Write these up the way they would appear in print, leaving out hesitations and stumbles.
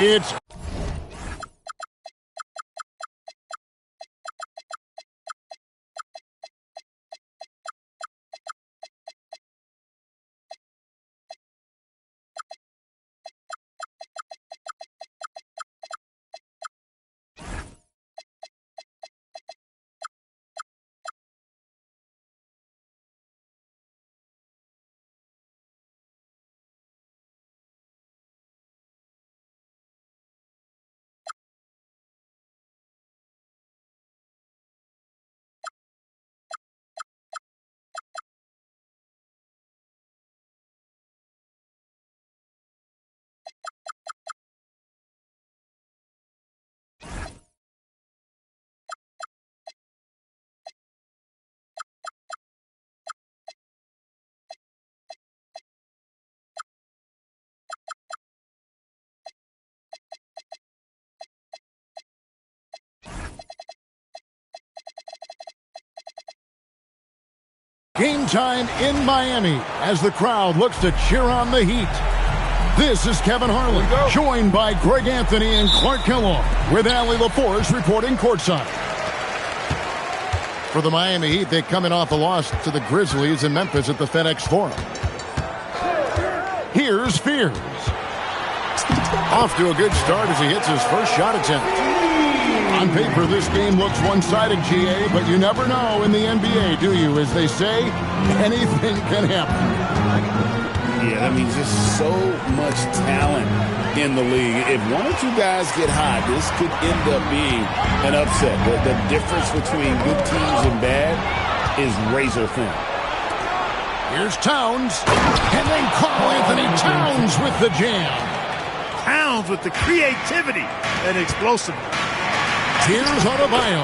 It's game time in Miami as the crowd looks to cheer on the Heat. This is Kevin Harlan, joined by Greg Anthony and Clark Kellogg, with Allie LaForce reporting courtside. For the Miami Heat, they coming off a loss to the Grizzlies in Memphis at the FedEx Forum. Here's Spears. Off to a good start as he hits his first shot attempt. On paper, this game looks one-sided, GA, but you never know in the NBA, do you? As they say, anything can happen. Yeah, I mean, just so much talent in the league. If one or two guys get hot, this could end up being an upset. The difference between good teams and bad is razor thin. Here's Towns, and then Karl Anthony Towns with the jam. Towns with the creativity and explosiveness. Here's Adebayo.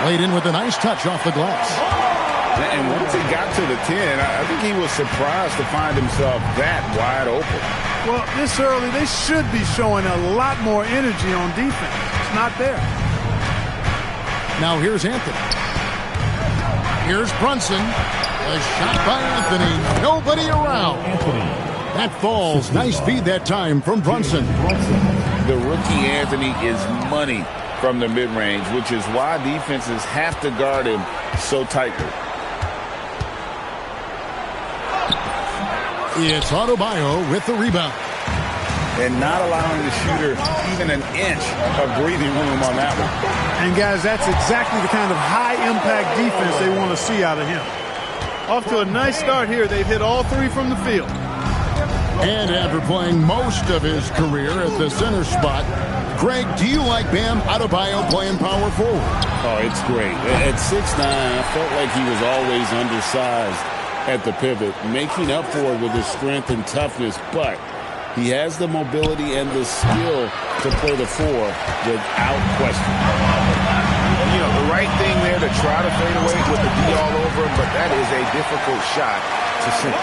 Laid in with a nice touch off the glass. And once he got to the 10, I think he was surprised to find himself that wide open. Well, this early, they should be showing a lot more energy on defense. It's not there. Now here's Anthony. Here's Brunson. A shot by Anthony. Nobody around. That falls. Nice feed that time from Brunson. The rookie Anthony is money from the mid-range, which is why defenses have to guard him so tightly. It's Adebayo with the rebound. And not allowing the shooter even an inch of breathing room on that one. And, guys, that's exactly the kind of high-impact defense they want to see out of him. Off to a nice start here. They've hit all three from the field. And after playing most of his career at the center spot, Greg, do you like Bam Adebayo playing power forward? Oh, it's great. At 6'9", I felt like he was always undersized at the pivot, making up for it with his strength and toughness, but he has the mobility and the skill to play the four without question. You know, the right thing there to try to fade away with the D all over him, but that is a difficult shot to sink.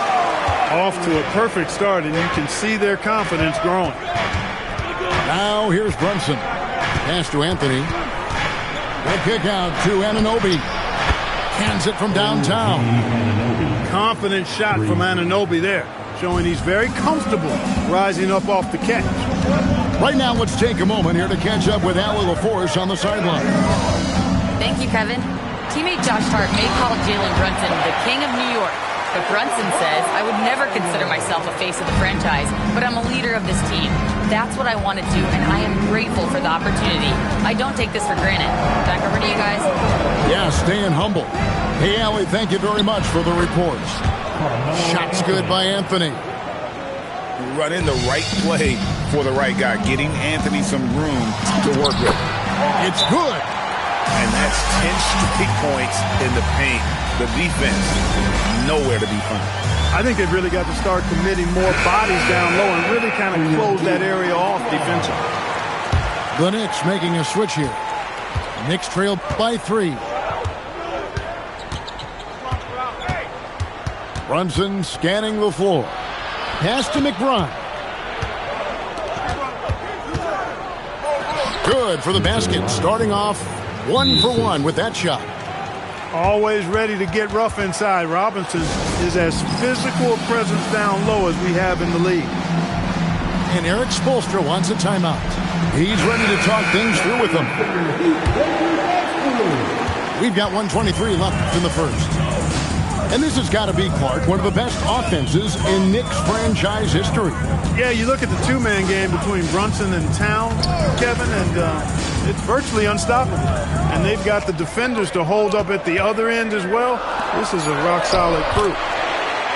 Off to a perfect start, and you can see their confidence growing. Now here's Brunson. Pass to Anthony. The kick out to Anunoby. Cans it from downtown. Confident shot from Anunoby there, showing he's very comfortable rising up off the catch. Right now, let's take a moment here to catch up with Allie LaForce on the sideline. Thank you, Kevin. Teammate Josh Hart may call Jalen Brunson the king of New York. But Brunson says, I would never consider myself a face of the franchise, but I'm a leader of this team. That's what I want to do, and I am grateful for the opportunity. I don't take this for granted. Back over to you guys. Yeah, staying humble. Hey, Allie, thank you very much for the reports. Shots good by Anthony. Running the right play for the right guy, getting Anthony some room to work with. It's good. And that's 10 straight points in the paint. The defense, nowhere to be found. I think they've really got to start committing more bodies down low and really kind of close that area off defensively. The Knicks making a switch here. Knicks trail by 3. Brunson scanning the floor. Pass to McBride. Good for the basket. Starting off 1 for 1 with that shot. Always ready to get rough inside. Robinson is as physical a presence down low as we have in the league. And Eric Spoelstra wants a timeout. He's ready to talk things through with them. We've got 1:23 left in the first. And this has got to be, Clark, one of the best offenses in Knicks franchise history. Yeah, you look at the two-man game between Brunson and Town, Kevin, and it's virtually unstoppable. And they've got the defenders to hold up at the other end as well. This is a rock-solid crew.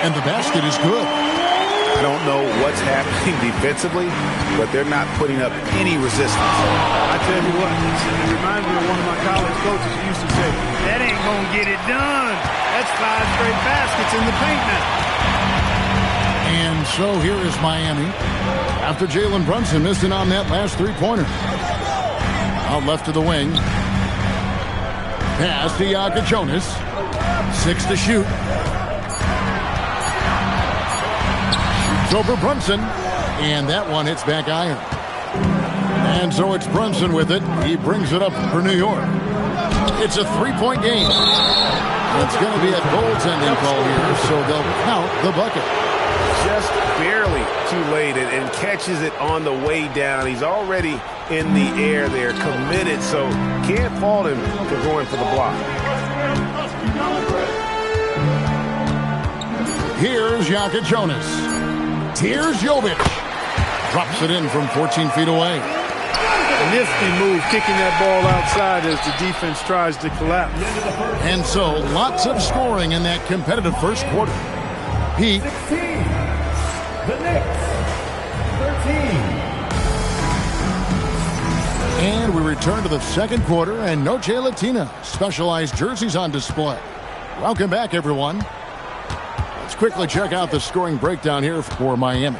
And the basket is good. I don't know what's happening defensively, but they're not putting up any resistance. I tell you what, it reminds me of one of my college coaches who used to say, that ain't going to get it done. That's 5 straight baskets in the paint now. And so here is Miami after Jalen Brunson missing on that last three-pointer. Out left to the wing. Pass to Jonas. 6 to shoot. Shoots over Brunson. And that one hits back iron. And so it's Brunson with it. He brings it up for New York. It's a three-point game. It's going to be a goaltending call here, so they'll count the bucket. Just barely too late and catches it on the way down. He's already in the air there, committed, so can't fault him for going for the block. Here's Jonas. Here's Jovic. Drops it in from 14 feet away. Nifty move, kicking that ball outside as the defense tries to collapse. And so, lots of scoring in that competitive first quarter. Pete. 16. The Knicks. 13. And we return to the second quarter, and Noche Latina. Specialized jerseys on display. Welcome back, everyone. Let's quickly check out the scoring breakdown here for Miami.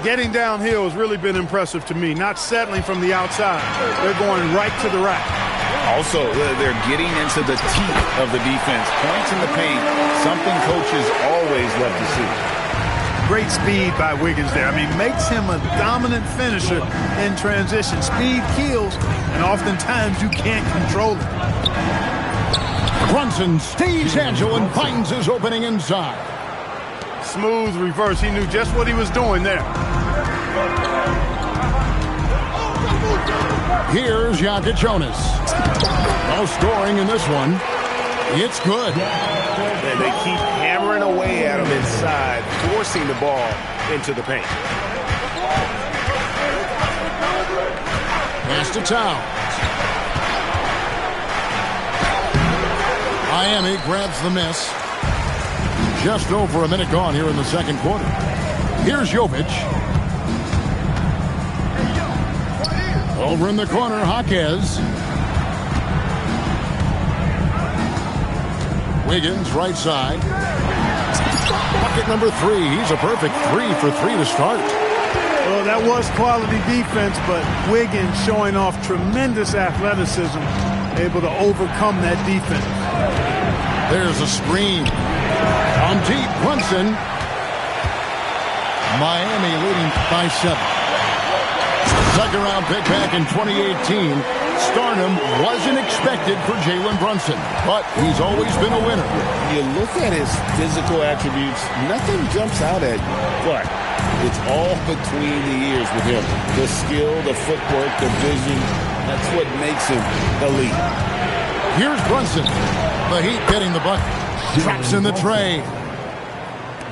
Getting downhill has really been impressive to me, not settling from the outside. They're going right to the rack. Also, they're getting into the teeth of the defense. Points in the paint, something coaches always love to see. Great speed by Wiggins there. I mean, makes him a dominant finisher in transition. Speed kills, and oftentimes you can't control it. Brunson stays agile and finds his opening inside. Smooth reverse. He knew just what he was doing there. Here's Jonas. No scoring in this one. It's good. And they keep hammering away at him inside, forcing the ball into the paint. Pass to Towns. Miami grabs the miss. Just over a minute gone here in the second quarter. Here's Jovic. Over in the corner, Jaquez. Wiggins, right side. Bucket number 3. He's a perfect 3 for 3 to start. Well, that was quality defense, but Wiggins showing off tremendous athleticism, able to overcome that defense. There's a screen. On deep, Brunson. Miami leading by 7. Second round pick back in 2018. Stardom wasn't expected for Jalen Brunson, but he's always been a winner. You look at his physical attributes, nothing jumps out at you, but it's all between the ears with him. The skill, the footwork, the vision, that's what makes him elite. Here's Brunson. The Heat getting the bucket. Drops in the tray.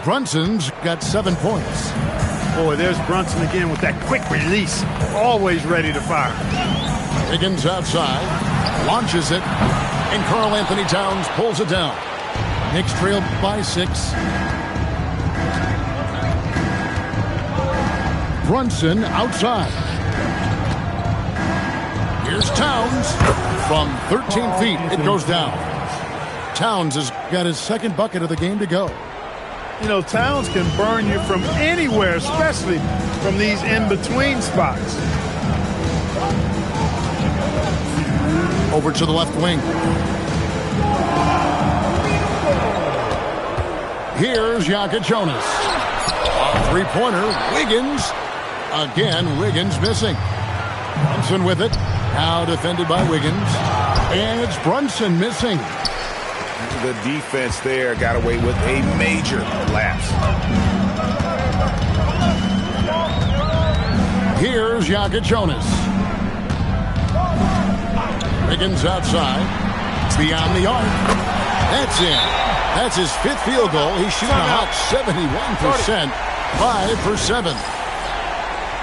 Brunson's got 7 points. Boy, there's Brunson again with that quick release. Always ready to fire. Wiggins outside. Launches it. And Karl Anthony Towns pulls it down. Knicks trail by 6. Brunson outside. Here's Towns. From 13 feet, it goes down. Towns has got his second bucket of the game to go. You know, Towns can burn you from anywhere, especially from these in-between spots. Over to the left wing. Here's Jonas. A three-pointer. Wiggins. Again, Wiggins missing. Brunson with it. Now defended by Wiggins. And it's Brunson missing. The defense there got away with a major lapse. Here's Jonas. Wiggins outside. It's beyond the arc. That's in. That's his 5th field goal. He's shooting a hot 71%. 5 for 7.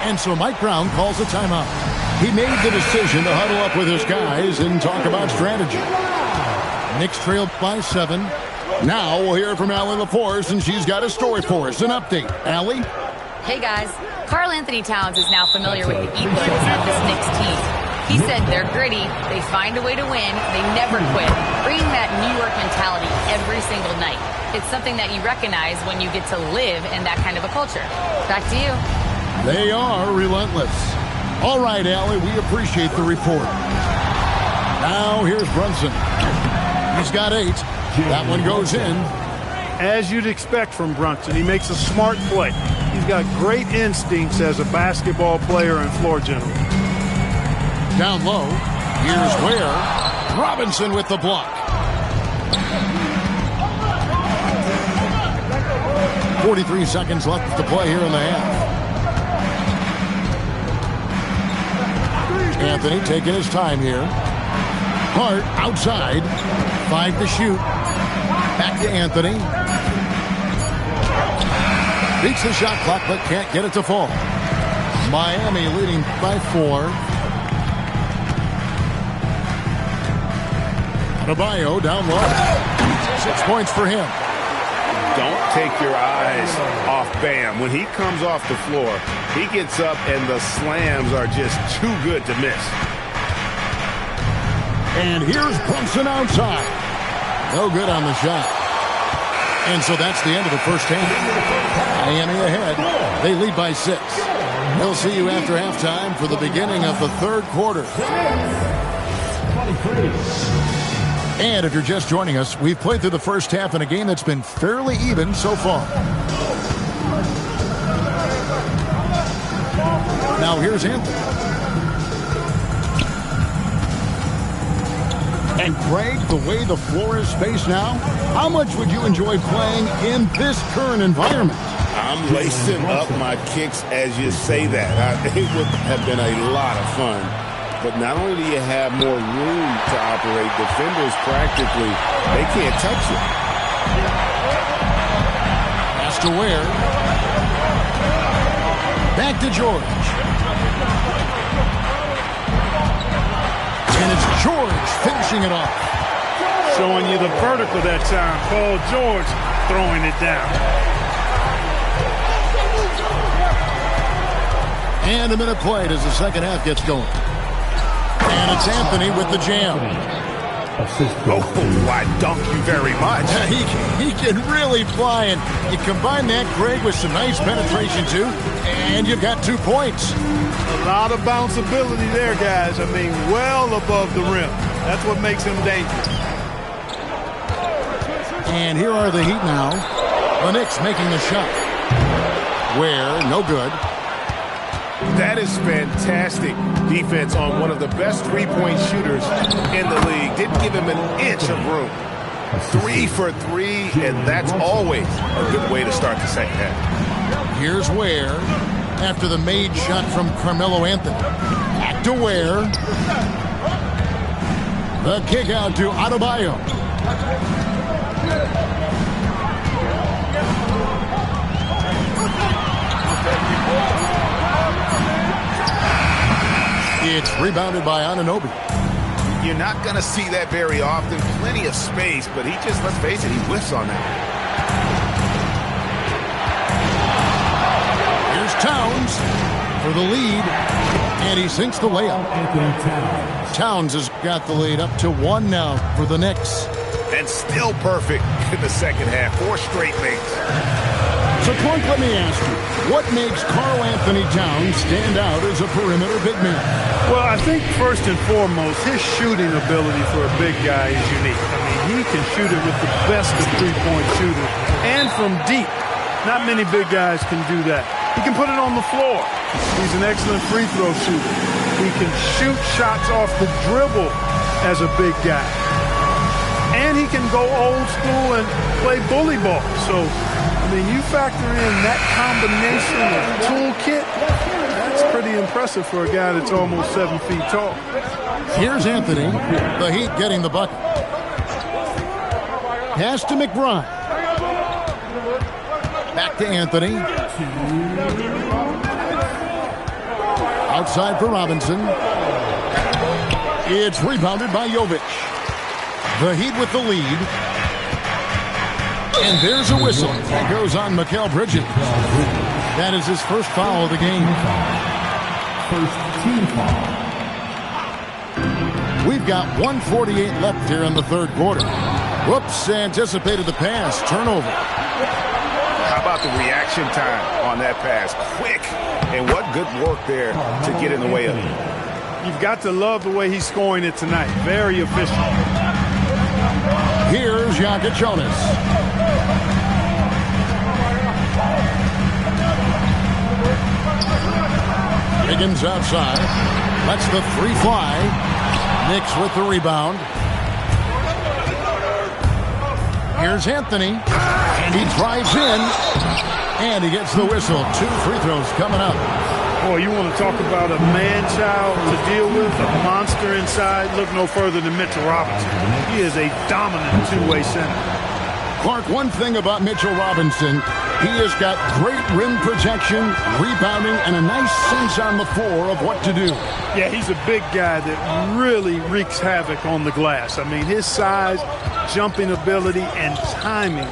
And so Mike Brown calls a timeout. He made the decision to huddle up with his guys and talk about strategy. Knicks trail by 7. Now we'll hear from Allie LaForce, and she's got a story for us. An update. Allie? Hey, guys. Karl Anthony Towns is now familiar with the ethos of this Knicks team. He said they're gritty, they find a way to win, they never quit, bringing that New York mentality every single night. It's something that you recognize when you get to live in that kind of a culture. Back to you. They are relentless. All right, Allie, we appreciate the report. Now here's Brunson. He's got 8. That one goes in. As you'd expect from Brunson, he makes a smart play. He's got great instincts as a basketball player and floor general. Down low, here's Ware. Robinson with the block. 43 seconds left to play here in the half. Anthony taking his time here. Hart outside. 5 to shoot. Back to Anthony. Beats the shot clock but can't get it to fall. Miami leading by 4. Adebayo down low. 6 points for him. Don't take your eyes off Bam. When he comes off the floor, he gets up and the slams are just too good to miss. And here's Brunson outside. No good on the shot. And so that's the end of the first half. Miami ahead. They lead by 6. We'll see you after halftime for the beginning of the third quarter. And if you're just joining us, we've played through the first half in a game that's been fairly even so far. Now here's Anthony. And Greg, the way the floor is spaced now, how much would you enjoy playing in this current environment? I'm lacing up my kicks as you say that. It would have been a lot of fun. But not only do you have more room to operate, defenders practically, they can't touch you. Pass to Ware. Back to George. And it's George finishing it off. Showing you the vertical that time. Paul George throwing it down. And a minute played as the second half gets going. And it's Anthony with the jam. Oh, I dunk you very much. He can really fly, and you combine that, Greg, with some nice penetration, too, and you've got 2 points. A lot of bounceability there, guys. I mean, well above the rim. That's what makes him dangerous. And here are the Heat now. The Knicks making the shot. Ware, no good. That is fantastic defense on one of the best three-point shooters in the league. Didn't give him an inch of room. 3 for 3, and that's always a good way to start the second half. Here's Ware after the made shot from Carmelo Anthony. Back to Ware. The kick out to Adebayo. It's rebounded by Anunoby. You're not going to see that very often. Plenty of space, but he just, let's face it, he whiffs on that. Here's Towns for the lead, and he sinks the layup. Towns has got the lead up to 1 now for the Knicks. And still perfect in the second half. 4 straight makes. So, Clark, let me ask you, what makes Karl Anthony Towns stand out as a perimeter big man? Well, I think first and foremost, his shooting ability for a big guy is unique. I mean, he can shoot it with the best of three-point shooters and from deep. Not many big guys can do that. He can put it on the floor. He's an excellent free throw shooter. He can shoot shots off the dribble as a big guy. And he can go old school and play bully ball. So, I mean, you factor in that combination of toolkit, that's pretty pretty impressive for a guy that's almost 7 feet tall. Here's Anthony. The Heat getting the bucket. Pass to McBride. Back to Anthony. Outside for Robinson. It's rebounded by Jovic. The Heat with the lead. And there's a whistle. That goes on Mikal Bridges. That is his first foul of the game. First team foul. We've got 1:48 left here in the third quarter. Whoops, anticipated the pass. Turnover. How about the reaction time on that pass? Quick. And what good work there to get in the way of it. You've got to love the way he's scoring it tonight. Very efficient. Here's Jonas. Higgins outside. Lets the three fly. Knicks with the rebound. Here's Anthony. And he drives in. And he gets the whistle. 2 free throws coming up. Boy, you want to talk about a man-child to deal with, a monster inside. Look no further than Mitchell Robinson. He is a dominant two-way center. Clark, one thing about Mitchell Robinson, he has got great rim protection, rebounding, and a nice sense on the floor of what to do. Yeah, he's a big guy that really wreaks havoc on the glass. I mean, his size, jumping ability, and timing,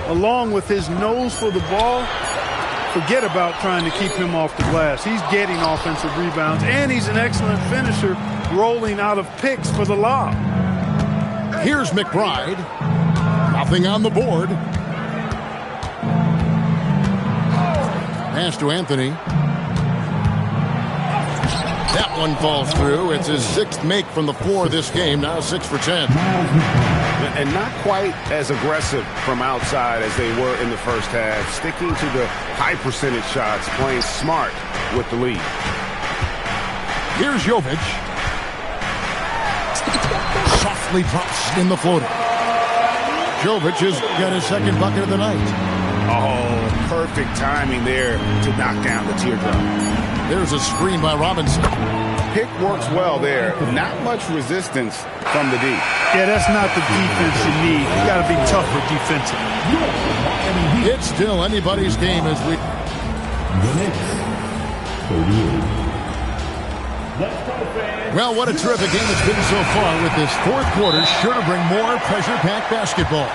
along with his nose for the ball, forget about trying to keep him off the glass. He's getting offensive rebounds, and he's an excellent finisher rolling out of picks for the lob. Here's McBride. Nothing on the board. Pass to Anthony. That one falls through. It's his 6th make from the floor this game. Now 6 for 10. And not quite as aggressive from outside as they were in the first half. Sticking to the high percentage shots, playing smart with the lead. Here's Jovic. Softly drops in the floater. Jovic has got his 2nd bucket of the night. Oh, perfect timing there to knock down the teardrop. There's a screen by Robinson. Pick works well there. Not much resistance from the D. Yeah, that's not the defense you need. You got to be tougher defensively. It's still anybody's game as we... The Knicks, 38. Well, what a terrific game it's been so far with this 4th quarter. Sure to bring more pressure-packed basketball.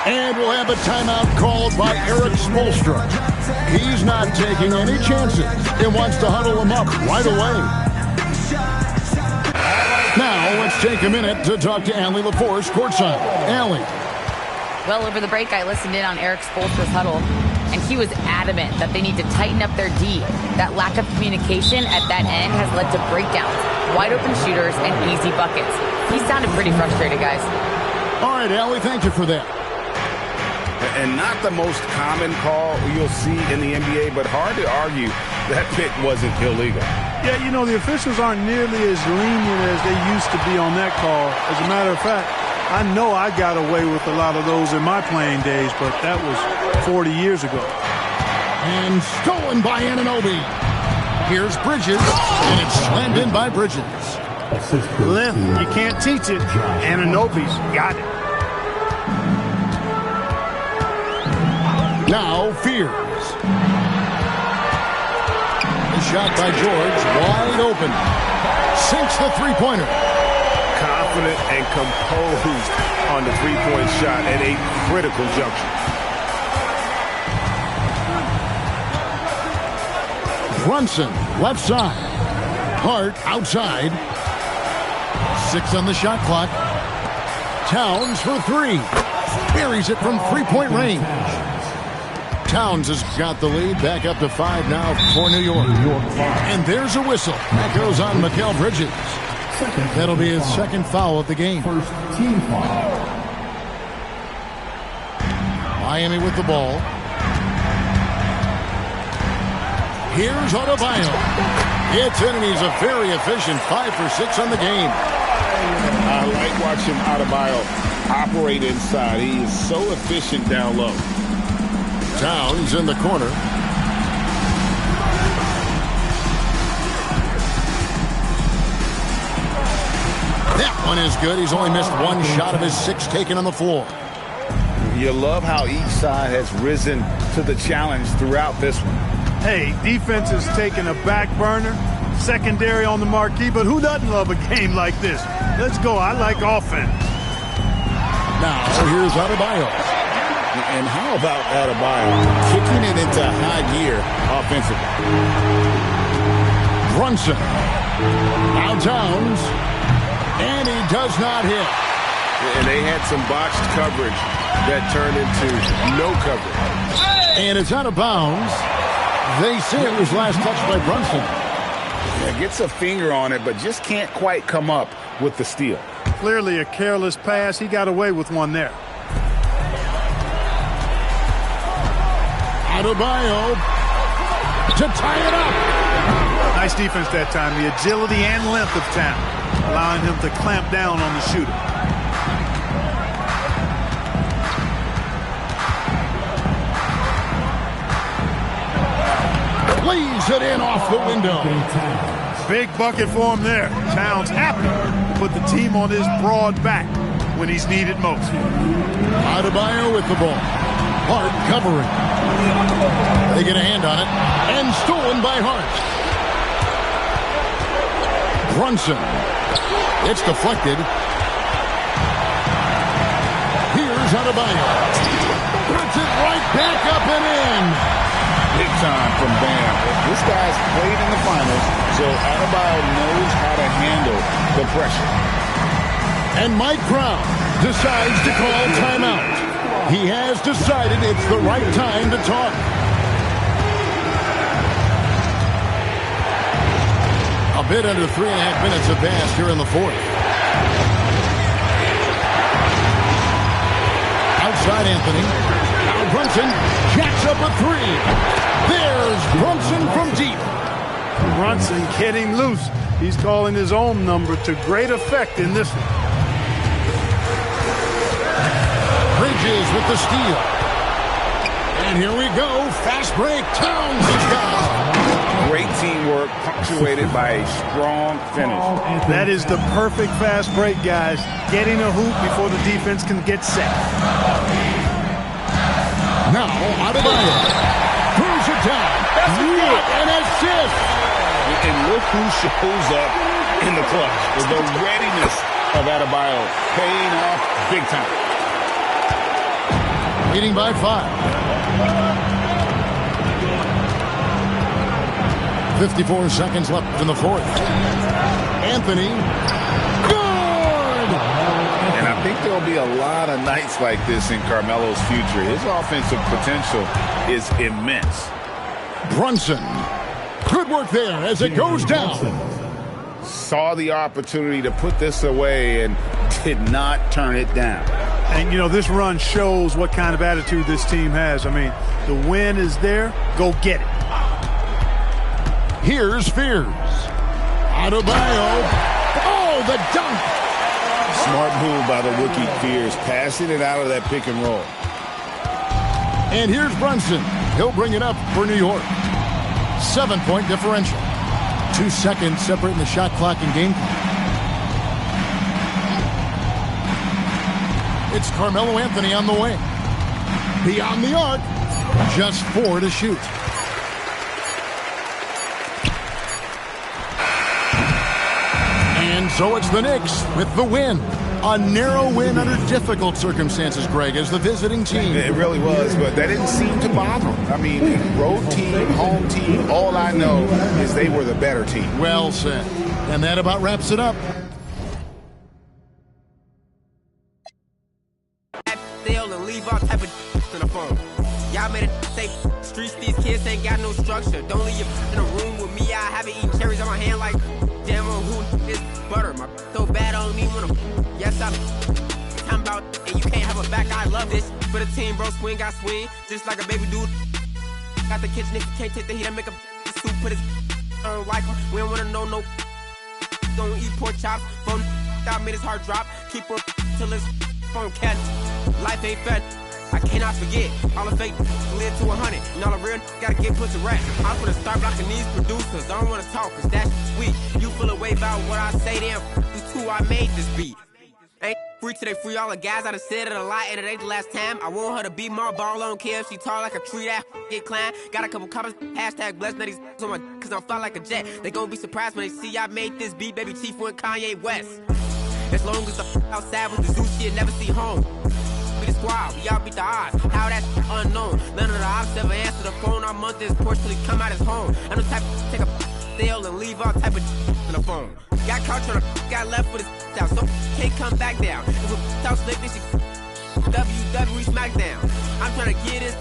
And we'll have a timeout called by Eric Spoelstra. He's not taking any chances and wants to huddle him up right away. Now, let's take a minute to talk to Allie LaForce courtside. Allie. Well, over the break, I listened in on Eric Spoelstra's huddle, and he was adamant that they need to tighten up their D. That lack of communication at that end has led to breakdowns, wide open shooters, and easy buckets. He sounded pretty frustrated, guys. All right, Allie, thank you for that. And not the most common call you'll see in the NBA, but hard to argue that pick wasn't illegal. Yeah, you know, the officials aren't nearly as lenient as they used to be on that call. As a matter of fact, I know I got away with a lot of those in my playing days, but that was 40 years ago. And stolen by Anunoby. Here's Bridges, and it's slammed in by Bridges. Length, you can't teach it. Anunoby's got it. Now Fears. The shot by George, wide open. Sinks the three-pointer. Confident and composed on the three-point shot at a critical juncture. Brunson, left side. Hart outside. 6 on the shot clock. Towns for 3. Buries it from three-point range. Towns has got the lead, back up to 5 now for New York. And there's a whistle. That goes on Mikal Bridges. That'll be his 2nd foul of the game. First team foul. Miami with the ball. Here's Adebayo. It's in, and he's a very efficient 5 for 6 on the game. I like watching Adebayo operate inside. He is so efficient down low. Towns in the corner. That one is good. He's only missed one shot of his 6 taken on the floor. You love how each side has risen to the challenge throughout this one. Hey, defense is taking a back burner, secondary on the marquee, but who doesn't love a game like this? Let's go. I like offense. Now, here's Adebayo. And how about Adebayo kicking it into high gear offensively? Brunson. Now Towns. And he does not hit. And they had some botched coverage that turned into no coverage. And it's out of bounds. They say it was last touched by Brunson. Yeah, gets a finger on it, but just can't quite come up with the steal. Clearly a careless pass. He got away with one there. Adebayo to tie it up. Nice defense that time. The agility and length of Town, allowing him to clamp down on the shooter. Leaves it in off the window. Big bucket for him there. Towns happy to put the team on his broad back when he's needed most. Adebayo with the ball. Hart covering. They get a hand on it. And stolen by Hart. Brunson. It's deflected. Here's Adebayo. Puts it right back up and in. Big time from Bam. This guy's played in the finals, so Adebayo knows how to handle the pressure. And Mike Brown decides to call timeout. He has decided it's the right time to talk. A bit under 3.5 minutes advanced here in the fourth. Outside Anthony. Now Brunson jacks up a 3. There's Brunson from deep. Brunson getting loose. He's calling his own number to great effect in this one. Bridges with the steal. And here we go. Fast break. Towns has got it. Great teamwork punctuated by a strong finish. That is the perfect fast break, guys. Getting a hoop before the defense can get set. Now, Adebayo throws it down. What an assist! And look who shows up in the clutch. The readiness of Adebayo paying off big time. Leading by 5. 54 seconds left in the fourth. Anthony. Good! And I think there'll be a lot of nights like this in Carmelo's future. His offensive potential is immense. Brunson. Good work there as it goes down. Saw the opportunity to put this away and did not turn it down. And, you know, this run shows what kind of attitude this team has. I mean, the win is there. Go get it. Here's Fears. Adebayo. Oh, the dunk. Smart move by the rookie Fears, passing it out of that pick and roll. And here's Brunson. He'll bring it up for New York. 7-point differential. 2 seconds separating the shot clock and game clock. It's Carmelo Anthony on the wing. Beyond the arc. Just 4 to shoot. And so it's the Knicks with the win. A narrow win under difficult circumstances, Greg, as the visiting team. It really was, but that didn't seem to bother them. I mean, road team, home team, all I know is they were the better team. Well said. And that about wraps it up. And leave all type of in the phone. Y'all made it safe. Streets, these kids ain't got no structure. Don't leave your in a room with me. I haven't eaten cherries on my hand like damn on who is butter. My so bad I don't even wanna. Yes, I'm about and you can't have a back. I love this for the team, bro. Swing, I swing just like a baby dude. Got the kitchen if you can't take the heat. I make a soup, put his like him. We don't wanna know no. Don't eat pork chops. Phone, I made his heart drop. Keep her till his phone catch. Life ain't fed. I cannot forget, all the fake live to 100, and all the real gotta get put to rest. I'm gonna start blocking these producers, I don't wanna talk, cause that's weak. You feel away about what I say, then you too, I made this beat. Ain't free till they free all the guys. I done said it a lot, and it ain't the last time. I want her to be my ball, I don't care if she tall like a tree, that get climbed. Got a couple coppers, hashtag blessed, now these on my cause I'm fly like a jet. They gon' be surprised when they see I made this beat, baby Chief and Kanye West. As long as the outside with the zoo shit, never see home. Be the squad, we all beat the odds. How that's unknown. None of the ops ever answer the phone. Our month is Porsche till he come out his home. I'm the type to take a sale and leave all type of in the phone. Got caught trying to got left with his out, so can't come back down. If we talk slick, this shit WWE SmackDown. I'm trying to get this